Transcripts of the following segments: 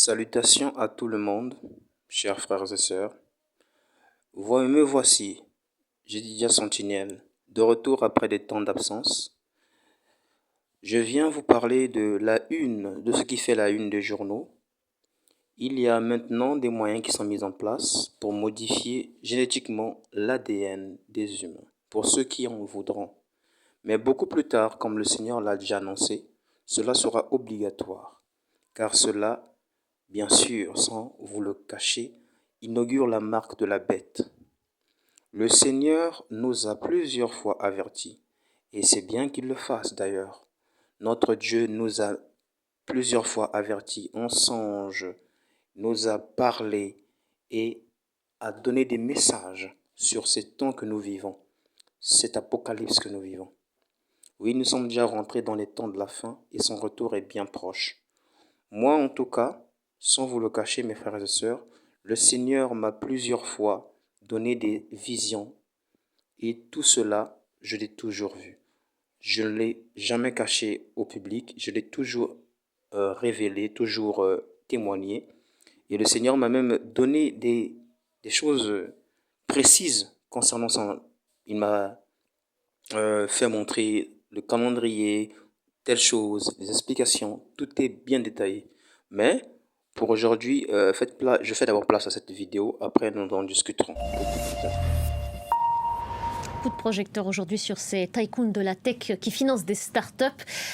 Salutations à tout le monde, chers frères et sœurs. Me voici, Jedidia Sentinelle, de retour après des temps d'absence. Je viens vous parler de ce qui fait la une des journaux. Il y a maintenant des moyens qui sont mis en place pour modifier génétiquement l'ADN des humains, pour ceux qui en voudront. Mais beaucoup plus tard, comme le Seigneur l'a déjà annoncé, cela sera obligatoire, car cela, bien sûr, sans vous le cacher, inaugure la marque de la bête. Le Seigneur nous a plusieurs fois avertis, et c'est bien qu'il le fasse d'ailleurs. Notre Dieu nous a plusieurs fois avertis en songe, nous a parlé et a donné des messages sur ces temps que nous vivons, cet apocalypse que nous vivons. Oui, nous sommes déjà rentrés dans les temps de la fin et son retour est bien proche. Moi, en tout cas, sans vous le cacher, mes frères et sœurs, le Seigneur m'a plusieurs fois donné des visions et tout cela, je l'ai toujours vu. Je ne l'ai jamais caché au public, je l'ai toujours révélé, toujours témoigné. Et le Seigneur m'a même donné des choses précises concernant ça. Il m'a fait montrer le calendrier, telle chose, les explications, tout est bien détaillé. Mais pour aujourd'hui, je fais d'abord place à cette vidéo, après nous en discuterons beaucoup plus tard. Coup de projecteur aujourd'hui sur ces tycoons de la tech qui financent des startups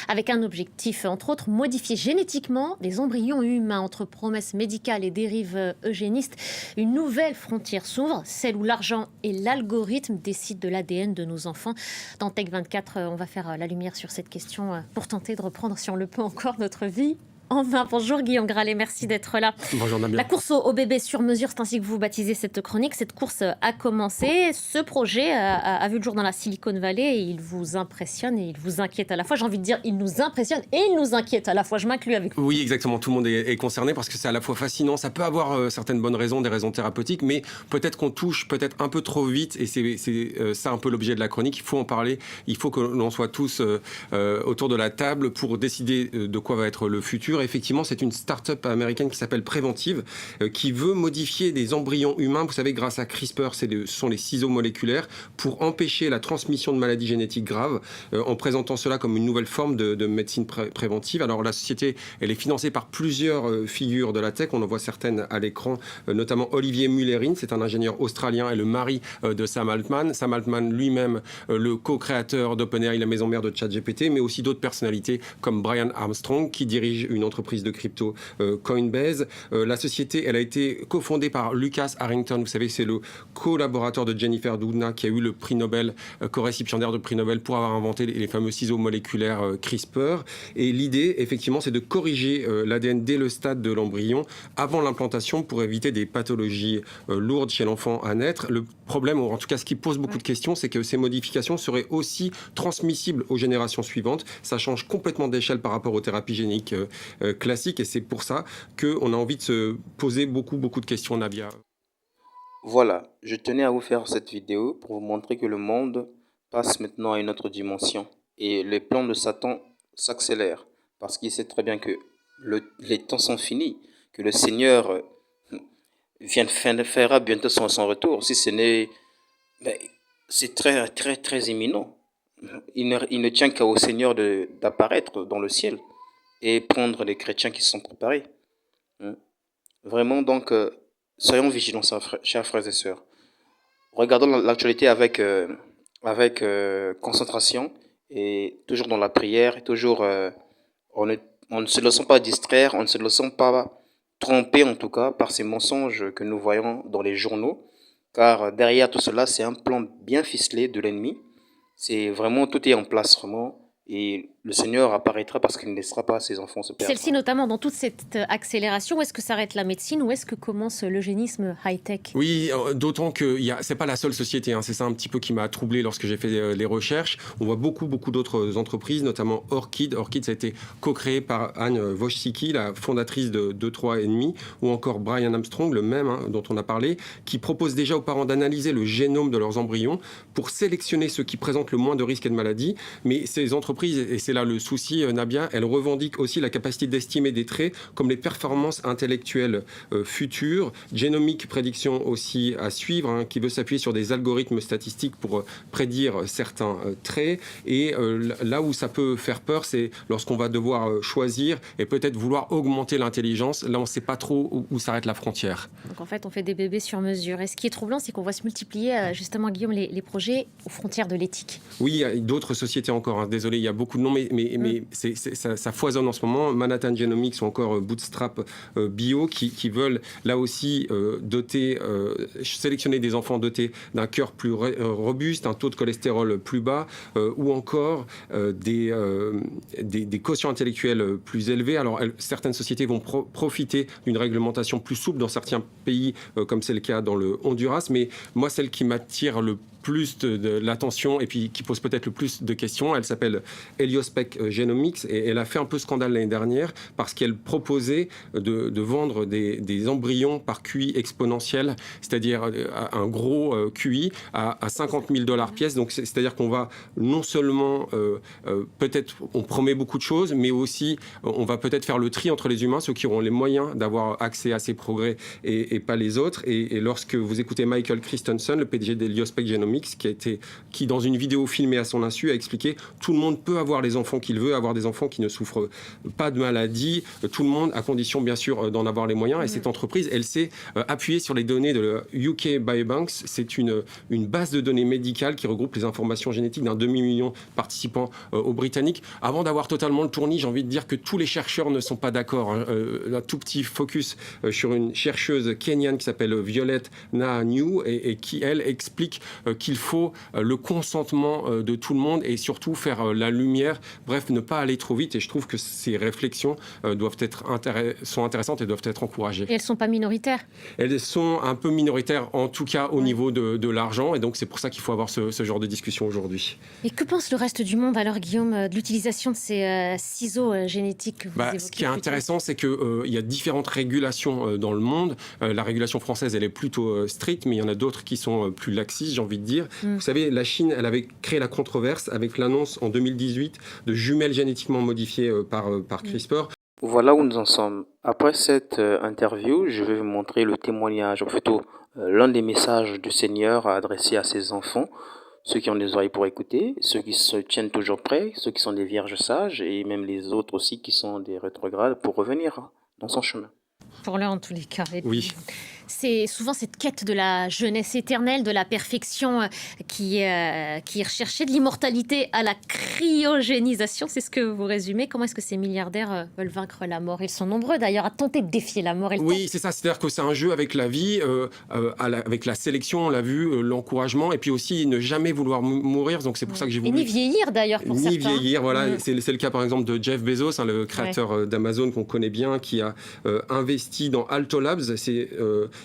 avec un objectif, entre autres, modifier génétiquement les embryons humains. Entre promesses médicales et dérives eugénistes, une nouvelle frontière s'ouvre, celle où l'argent et l'algorithme décident de l'ADN de nos enfants. Dans Tech24, on va faire la lumière sur cette question pour tenter de reprendre, si on le peut encore, notre vie en main. Bonjour Guillaume Gralet, merci d'être là. Bonjour Damien. La course au bébé sur mesure, c'est ainsi que vous baptisez cette chronique. Cette course a commencé. Ce projet a vu le jour dans la Silicon Valley et il vous impressionne et il vous inquiète à la fois. J'ai envie de dire, il nous impressionne et il nous inquiète à la fois. Je m'inclus avec vous. Oui, exactement. Tout le monde est concerné parce que c'est à la fois fascinant. Ça peut avoir certaines bonnes raisons, des raisons thérapeutiques, mais peut-être qu'on touche peut-être un peu trop vite et c'est ça un peu l'objet de la chronique. Il faut en parler. Il faut que l'on soit tous autour de la table pour décider de quoi va être le futur. Effectivement, c'est une start-up américaine qui s'appelle Préventive, qui veut modifier des embryons humains, vous savez, grâce à CRISPR, ce sont les ciseaux moléculaires, pour empêcher la transmission de maladies génétiques graves, en présentant cela comme une nouvelle forme de médecine préventive. Alors la société, elle est financée par plusieurs figures de la tech, on en voit certaines à l'écran, notamment Olivier Mullerin, c'est un ingénieur australien et le mari de Sam Altman. Sam Altman lui-même, le co-créateur d'OpenAI, la maison mère de ChatGPT, mais aussi d'autres personnalités comme Brian Armstrong, qui dirige une entreprise de crypto Coinbase. La société, elle a été cofondée par Lucas Harrington, vous savez, c'est le collaborateur de Jennifer Doudna qui a eu le prix Nobel, co-récipiendaire de prix Nobel pour avoir inventé les fameux ciseaux moléculaires CRISPR. Et l'idée, effectivement, c'est de corriger l'ADN dès le stade de l'embryon, avant l'implantation, pour éviter des pathologies lourdes chez l'enfant à naître. Le problème, ou en tout cas ce qui pose beaucoup de questions, c'est que ces modifications seraient aussi transmissibles aux générations suivantes. Ça change complètement d'échelle par rapport aux thérapies géniques classiques et c'est pour ça qu'on a envie de se poser beaucoup de questions, Nadia. Voilà, je tenais à vous faire cette vidéo pour vous montrer que le monde passe maintenant à une autre dimension et les plans de Satan s'accélèrent parce qu'il sait très bien que les temps sont finis, que le Seigneur fera bientôt son retour. Si ce n'est, c'est très imminent. Il ne tient qu'au Seigneur d'apparaître dans le ciel et prendre les chrétiens qui se sont préparés. Vraiment, donc, soyons vigilants, chers frères et sœurs. Regardons l'actualité avec concentration et toujours dans la prière, et toujours, on ne se laissons pas distraire, on ne se laissons pas tromper en tout cas par ces mensonges que nous voyons dans les journaux, car derrière tout cela, c'est un plan bien ficelé de l'ennemi. C'est vraiment, tout est en place vraiment. Et le Seigneur apparaîtra parce qu'il ne laissera pas ses enfants se perdre. Celle-ci notamment, dans toute cette accélération, où est-ce que s'arrête la médecine? Où est-ce que commence l'eugénisme high-tech? Oui, d'autant que c'est pas la seule société, hein, c'est ça un petit peu qui m'a troublé lorsque j'ai fait les recherches. On voit beaucoup d'autres entreprises, notamment Orchid. Orchid, ça a été co-créé par Anne Wojcicki, la fondatrice de 2-3,5, ou encore Brian Armstrong, le même dont on a parlé, qui propose déjà aux parents d'analyser le génome de leurs embryons pour sélectionner ceux qui présentent le moins de risques et de maladies. Mais ces entreprises, et c'est là le souci, Nabia, elle revendique aussi la capacité d'estimer des traits comme les performances intellectuelles futures. Genomic Prediction aussi à suivre, hein, qui veut s'appuyer sur des algorithmes statistiques pour prédire certains traits. Et là où ça peut faire peur, c'est lorsqu'on va devoir choisir et peut-être vouloir augmenter l'intelligence. Là, on ne sait pas trop où s'arrête la frontière. Donc en fait, on fait des bébés sur mesure. Et ce qui est troublant, c'est qu'on voit se multiplier, justement, Guillaume, les projets aux frontières de l'éthique. Oui, il y a d'autres sociétés encore. Hein. Désolé, il y a beaucoup de noms, mais ça foisonne en ce moment. Manhattan Genomics ou encore Bootstrap Bio qui veulent là aussi sélectionner des enfants dotés d'un cœur plus robuste, un taux de cholestérol plus bas ou encore des quotients intellectuels plus élevés. Alors, certaines sociétés vont profiter d'une réglementation plus souple dans certains pays, comme c'est le cas dans le Honduras. Mais moi, celle qui m'attire le plus de l'attention et puis qui pose peut-être le plus de questions. Elle s'appelle Heliospec Genomics et elle a fait un peu scandale l'année dernière parce qu'elle proposait de vendre des embryons par QI exponentiel, c'est-à-dire un gros QI à $50,000 pièce. Donc c'est-à-dire qu'on va non seulement peut-être on promet beaucoup de choses, mais aussi on va peut-être faire le tri entre les humains, ceux qui auront les moyens d'avoir accès à ces progrès et pas les autres. Et lorsque vous écoutez Michael Christensen, le PDG d'Heliospec Genomics, qui dans une vidéo filmée à son insu a expliqué tout le monde peut avoir les enfants qu'il veut, avoir des enfants qui ne souffrent pas de maladie, tout le monde à condition bien sûr d'en avoir les moyens. Et cette entreprise, elle s'est appuyée sur les données de la UK Biobanks. C'est une base de données médicales qui regroupe les informations génétiques d'un demi-million de participants aux Britanniques. Avant d'avoir totalement le tournis, j'ai envie de dire que tous les chercheurs ne sont pas d'accord. Hein. Un tout petit focus sur une chercheuse kenyane qui s'appelle Violette Nahanyu et qui, elle, explique qu'il faut le consentement de tout le monde et surtout faire la lumière, bref, ne pas aller trop vite. Et je trouve que ces réflexions sont intéressantes et doivent être encouragées. Et elles ne sont pas minoritaires ? Elles sont un peu minoritaires, en tout cas au niveau de l'argent. Et donc, c'est pour ça qu'il faut avoir ce genre de discussion aujourd'hui. Et que pense le reste du monde, alors, Guillaume, de l'utilisation de ces ciseaux génétiques que vous évoquez ? Ce qui est intéressant, c'est qu'il y a différentes régulations dans le monde. La régulation française, elle est plutôt stricte, mais il y en a d'autres qui sont plus laxistes, j'ai envie de dire. Vous savez, la Chine, elle avait créé la controverse avec l'annonce en 2018 de jumelles génétiquement modifiées par CRISPR. Voilà où nous en sommes. Après cette interview, je vais vous montrer le témoignage, ou plutôt l'un des messages du Seigneur adressé à ses enfants, ceux qui ont des oreilles pour écouter, ceux qui se tiennent toujours prêts, ceux qui sont des vierges sages, et même les autres aussi qui sont des rétrogrades pour revenir dans son chemin. Pour l'heure, en tous les cas. Oui. C'est souvent cette quête de la jeunesse éternelle, de la perfection qui est recherchée, de l'immortalité à la cryogénisation. C'est ce que vous résumez. Comment est-ce que ces milliardaires veulent vaincre la mort ? Ils sont nombreux d'ailleurs à tenter de défier la mort. Oui, c'est ça. C'est-à-dire que c'est un jeu avec la vie, avec la sélection, on l'a vu, l'encouragement, et puis aussi ne jamais vouloir mourir. Donc c'est pour ça que j'ai voulu... Et ni vieillir d'ailleurs pour certains. Ni vieillir, voilà. C'est le cas par exemple de Jeff Bezos, hein, le créateur d'Amazon qu'on connaît bien, qui a investi dans Alto Labs.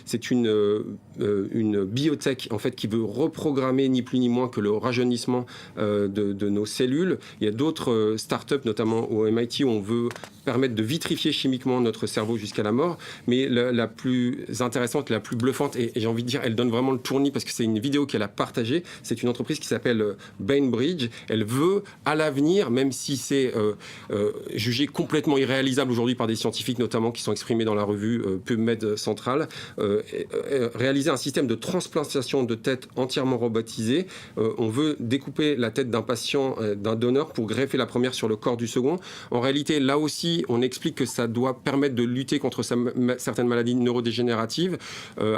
C'est une biotech en fait qui veut reprogrammer ni plus ni moins que le rajeunissement de nos cellules. Il y a d'autres startups, notamment au MIT, où on veut permettre de vitrifier chimiquement notre cerveau jusqu'à la mort. Mais la plus intéressante, la plus bluffante, et j'ai envie de dire, elle donne vraiment le tournis parce que c'est une vidéo qu'elle a partagée. C'est une entreprise qui s'appelle Bainbridge. Elle veut, à l'avenir, même si c'est jugé complètement irréalisable aujourd'hui par des scientifiques, notamment qui sont exprimés dans la revue PubMed Central, réaliser un système de transplantation de tête entièrement robotisé. On veut découper la tête d'un patient, d'un donneur, pour greffer la première sur le corps du second. En réalité, là aussi, on explique que ça doit permettre de lutter contre certaines maladies neurodégénératives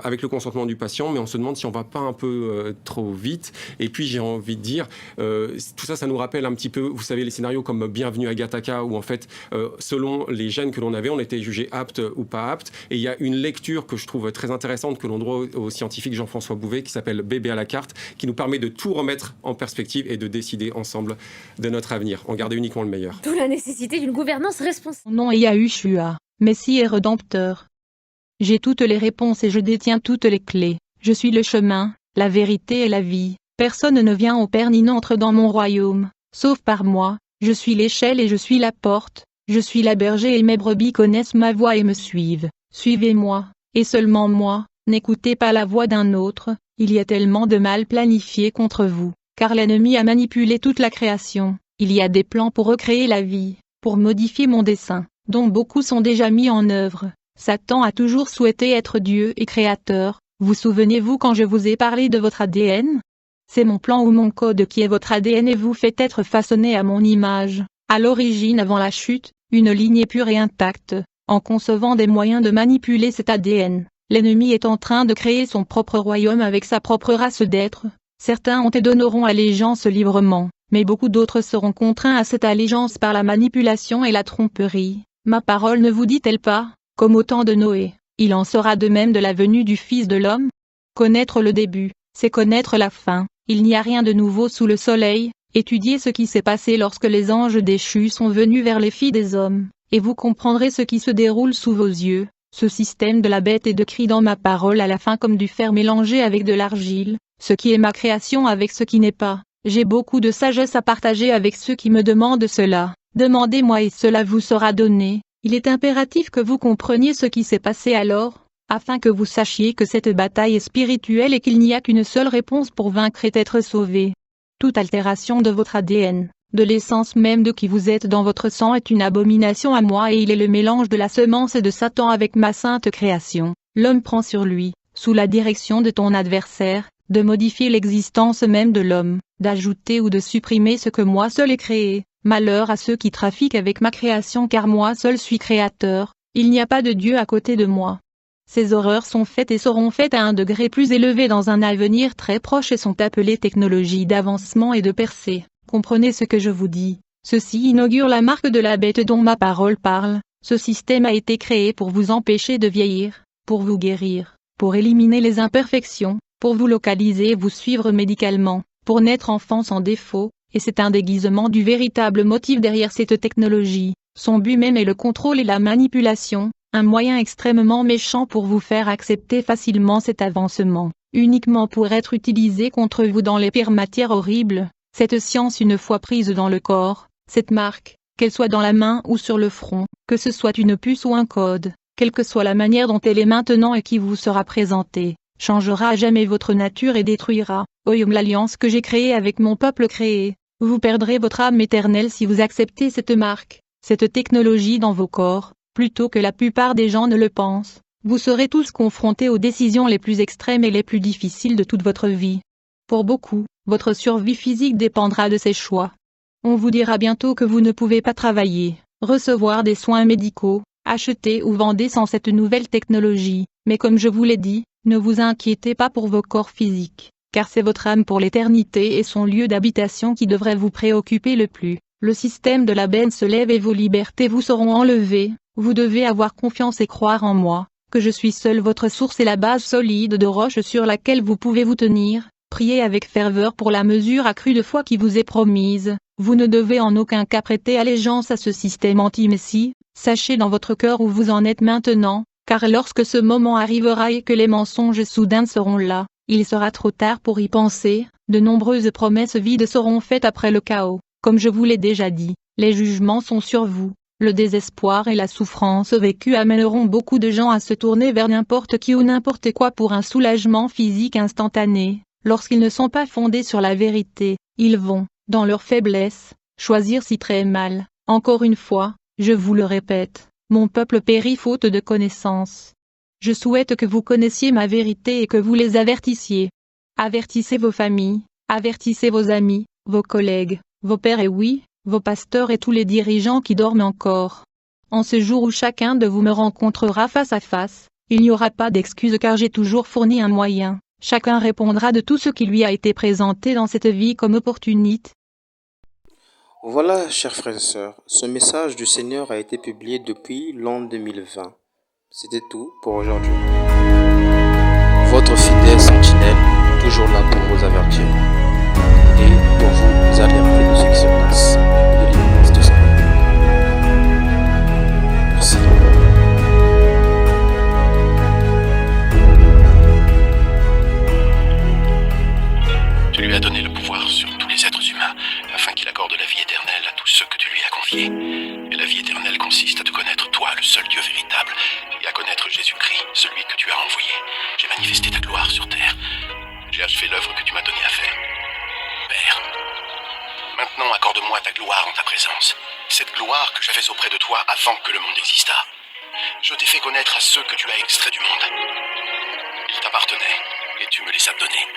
avec le consentement du patient, mais on se demande si on ne va pas un peu trop vite. Et puis, j'ai envie de dire, tout ça, ça nous rappelle un petit peu, vous savez, les scénarios comme Bienvenue à Gattaca, où en fait, selon les gènes que l'on avait, on était jugé apte ou pas apte. Et il y a une lecture que je trouve très intéressante que l'on doit au scientifique Jean-François Bouvet, qui s'appelle Bébé à la carte, qui nous permet de tout remettre en perspective et de décider ensemble de notre avenir, en garder uniquement le meilleur. D'où la nécessité d'une gouvernance responsable. Mon nom est Yahushua, Messie et Rédempteur. J'ai toutes les réponses et je détiens toutes les clés. Je suis le chemin, la vérité et la vie. Personne ne vient au Père ni n'entre dans mon royaume, sauf par moi. Je suis l'échelle et je suis la porte. Je suis la berger et mes brebis connaissent ma voix et me suivent. Suivez-moi, et seulement moi. N'écoutez pas la voix d'un autre, il y a tellement de mal planifié contre vous, car l'ennemi a manipulé toute la création. Il y a des plans pour recréer la vie, pour modifier mon dessein, dont beaucoup sont déjà mis en œuvre. Satan a toujours souhaité être Dieu et créateur. Vous souvenez-vous quand je vous ai parlé de votre ADN? C'est mon plan ou mon code qui est votre ADN et vous fait être façonné à mon image. À l'origine, avant la chute, une lignée pure et intacte. En concevant des moyens de manipuler cet ADN, l'ennemi est en train de créer son propre royaume avec sa propre race d'êtres. Certains ont et donneront allégeance librement, mais beaucoup d'autres seront contraints à cette allégeance par la manipulation et la tromperie. Ma parole ne vous dit-elle pas, comme au temps de Noé, il en sera de même de la venue du Fils de l'homme? Connaître le début, c'est connaître la fin. Il n'y a rien de nouveau sous le soleil. Étudiez ce qui s'est passé lorsque les anges déchus sont venus vers les filles des hommes, et vous comprendrez ce qui se déroule sous vos yeux. Ce système de la bête est décrit dans ma parole à la fin comme du fer mélangé avec de l'argile, ce qui est ma création avec ce qui n'est pas. J'ai beaucoup de sagesse à partager avec ceux qui me demandent cela. Demandez-moi et cela vous sera donné. Il est impératif que vous compreniez ce qui s'est passé alors, afin que vous sachiez que cette bataille est spirituelle et qu'il n'y a qu'une seule réponse pour vaincre et être sauvé. Toute altération de votre ADN, de l'essence même de qui vous êtes dans votre sang est une abomination à moi et il est le mélange de la semence et de Satan avec ma sainte création. L'homme prend sur lui, sous la direction de ton adversaire, de modifier l'existence même de l'homme, d'ajouter ou de supprimer ce que moi seul ai créé. Malheur à ceux qui trafiquent avec ma création car moi seul suis créateur, il n'y a pas de Dieu à côté de moi. Ces horreurs sont faites et seront faites à un degré plus élevé dans un avenir très proche et sont appelées technologies d'avancement et de percée. Comprenez ce que je vous dis. Ceci inaugure la marque de la bête dont ma parole parle. Ce système a été créé pour vous empêcher de vieillir, pour vous guérir, pour éliminer les imperfections, pour vous localiser et vous suivre médicalement, pour naître enfant sans défaut, et c'est un déguisement du véritable motif derrière cette technologie. Son but même est le contrôle et la manipulation, un moyen extrêmement méchant pour vous faire accepter facilement cet avancement, uniquement pour être utilisé contre vous dans les pires matières horribles. Cette science une fois prise dans le corps, cette marque, qu'elle soit dans la main ou sur le front, que ce soit une puce ou un code, quelle que soit la manière dont elle est maintenant et qui vous sera présentée, changera à jamais votre nature et détruira, l'alliance que j'ai créée avec mon peuple créé. Vous perdrez votre âme éternelle si vous acceptez cette marque, cette technologie dans vos corps, plutôt que la plupart des gens ne le pensent. Vous serez tous confrontés aux décisions les plus extrêmes et les plus difficiles de toute votre vie. Pour beaucoup, votre survie physique dépendra de ces choix. On vous dira bientôt que vous ne pouvez pas travailler, recevoir des soins médicaux, acheter ou vendre sans cette nouvelle technologie, mais comme je vous l'ai dit, ne vous inquiétez pas pour vos corps physiques, car c'est votre âme pour l'éternité et son lieu d'habitation qui devrait vous préoccuper le plus. Le système de la bête se lève et vos libertés vous seront enlevées. Vous devez avoir confiance et croire en moi, que je suis seul votre source et la base solide de roche sur laquelle vous pouvez vous tenir. Priez avec ferveur pour la mesure accrue de foi qui vous est promise. Vous ne devez en aucun cas prêter allégeance à ce système anti-messie. Sachez dans votre cœur où vous en êtes maintenant, car lorsque ce moment arrivera et que les mensonges soudains seront là, il sera trop tard pour y penser. De nombreuses promesses vides seront faites après le chaos. Comme je vous l'ai déjà dit, les jugements sont sur vous. Le désespoir et la souffrance vécue amèneront beaucoup de gens à se tourner vers n'importe qui ou n'importe quoi pour un soulagement physique instantané. Lorsqu'ils ne sont pas fondés sur la vérité, ils vont, dans leur faiblesse, choisir si très mal. Encore une fois, je vous le répète, mon peuple périt faute de connaissance. Je souhaite que vous connaissiez ma vérité et que vous les avertissiez. Avertissez vos familles, avertissez vos amis, vos collègues, vos pères et oui, vos pasteurs et tous les dirigeants qui dorment encore. En ce jour où chacun de vous me rencontrera face à face, il n'y aura pas d'excuse car j'ai toujours fourni un moyen. Chacun répondra de tout ce qui lui a été présenté dans cette vie comme opportunité. Voilà, chers frères et sœurs, ce message du Seigneur a été publié depuis l'an 2020. C'était tout pour aujourd'hui. Votre fidèle sentinelle, toujours là pour vous avertir et pour vous alerter de ce qui se passe, de l'immense de ça. Merci. Tu lui as donné le pouvoir sur tous les êtres humains, afin qu'il accorde la vie éternelle à tous ceux que tu lui as confiés. Et la vie éternelle consiste à te connaître toi, le seul Dieu véritable, et à connaître Jésus-Christ, celui que tu as envoyé. J'ai manifesté ta gloire sur terre. J'ai achevé l'œuvre que tu m'as donnée à faire. Père, Maintenant, accorde-moi ta gloire en ta présence. Cette gloire que j'avais auprès de toi avant que le monde existât. Je t'ai fait connaître à ceux que tu as extraits du monde. Ils t'appartenaient, et tu me les as donnés.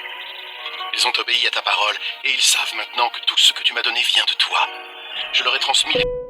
Ils ont obéi à ta parole, et ils savent maintenant que tout ce que tu m'as donné vient de toi. Je leur ai transmis les...